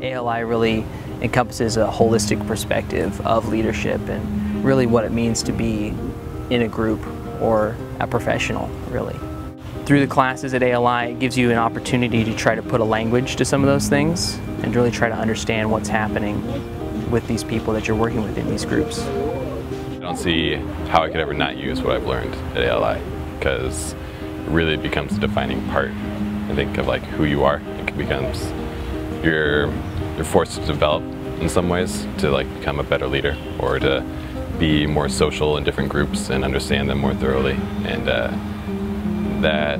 ALI really encompasses a holistic perspective of leadership and really what it means to be in a group or a professional, really. Through the classes at ALI, it gives you an opportunity to try to put a language to some of those things and really try to understand what's happening with these people that you're working with in these groups. I don't see how I could ever not use what I've learned at ALI, because it really becomes a defining part, I think, of like who you are. It becomes you're forced to develop in some ways to like become a better leader or to be more social in different groups and understand them more thoroughly. And that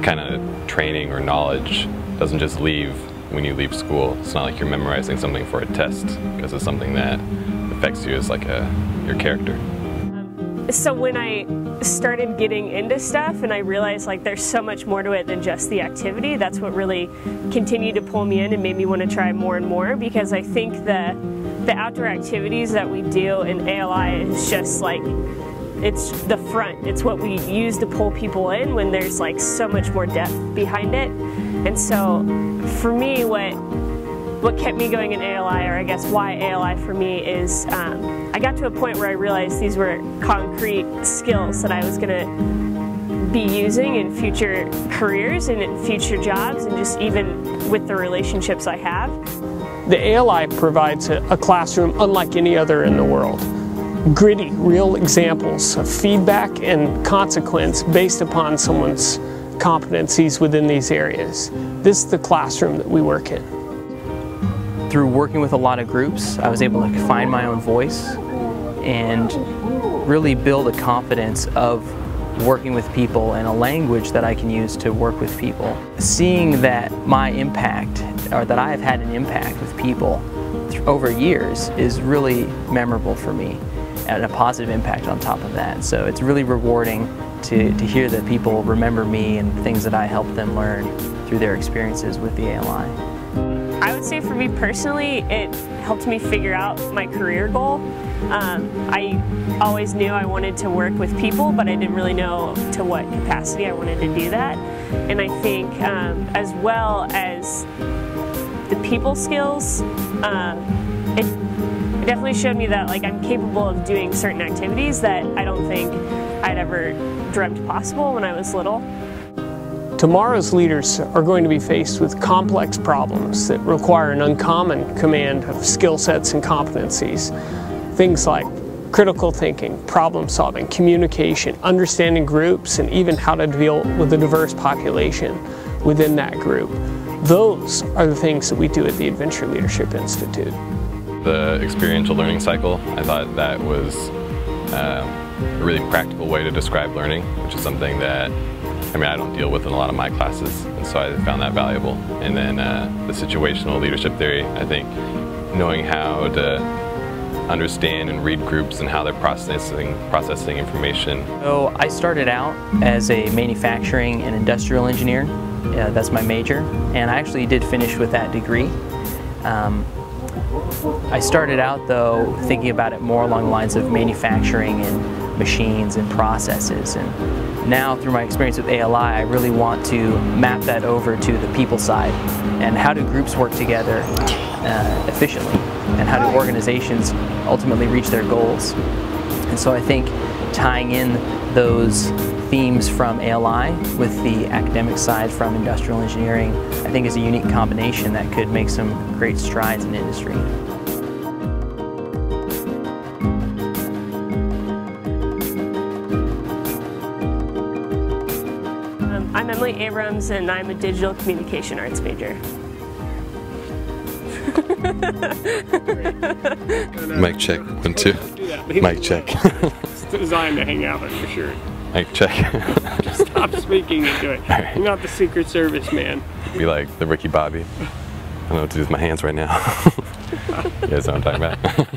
kind of training or knowledge doesn't just leave when you leave school. It's not like you're memorizing something for a test, because it's something that affects you as like your character. So when I started getting into stuff and I realized like there's so much more to it than just the activity, that's what really continued to pull me in and made me want to try more and more, because I think the outdoor activities that we do in ALI is just like, it's the front. It's what we use to pull people in when there's like so much more depth behind it. And so for me, what kept me going in ALI, or I guess why ALI for me, is I got to a point where I realized these were concrete skills that I was going to be using in future careers and in future jobs, and just even with the relationships I have. The ALI provides a classroom unlike any other in the world. Gritty, real examples of feedback and consequence based upon someone's competencies within these areas. This is the classroom that we work in. Through working with a lot of groups, I was able to find my own voice and really build a confidence of working with people and a language that I can use to work with people. Seeing that my impact, or that I have had an impact with people over years, is really memorable for me, and a positive impact on top of that. So it's really rewarding to hear that people remember me and things that I helped them learn through their experiences with the ALI. I would say for me personally, it helped me figure out my career goal. I always knew I wanted to work with people, but I didn't really know to what capacity I wanted to do that. And I think as well as the people skills, it definitely showed me that like I'm capable of doing certain activities that I don't think I'd ever dreamt possible when I was little. Tomorrow's leaders are going to be faced with complex problems that require an uncommon command of skill sets and competencies. Things like critical thinking, problem solving, communication, understanding groups, and even how to deal with a diverse population within that group. Those are the things that we do at the Adventure Leadership Institute. The experiential learning cycle, I thought that was a really practical way to describe learning, which is something that I don't deal with in a lot of my classes, and so I found that valuable. And then the situational leadership theory, I think knowing how to understand and read groups and how they're processing information. So I started out as a manufacturing and industrial engineer. That's my major, and I actually did finish with that degree. I started out though thinking about it more along the lines of manufacturing and machines and processes, and now through my experience with ALI I really want to map that over to the people side, and how do groups work together efficiently, and how do organizations ultimately reach their goals. And so I think tying in those themes from ALI with the academic side from industrial engineering, I think is a unique combination that could make some great strides in industry. I'm Emily Abrams, and I'm a digital communication arts major. Mic check, 1, 2. Mic check. It's designed to hang out with for sure. Mic check. Just stop speaking into it. Right. You're not the Secret Service, man. Be like the Ricky Bobby. I don't know what to do with my hands right now. You guys know what I'm talking about?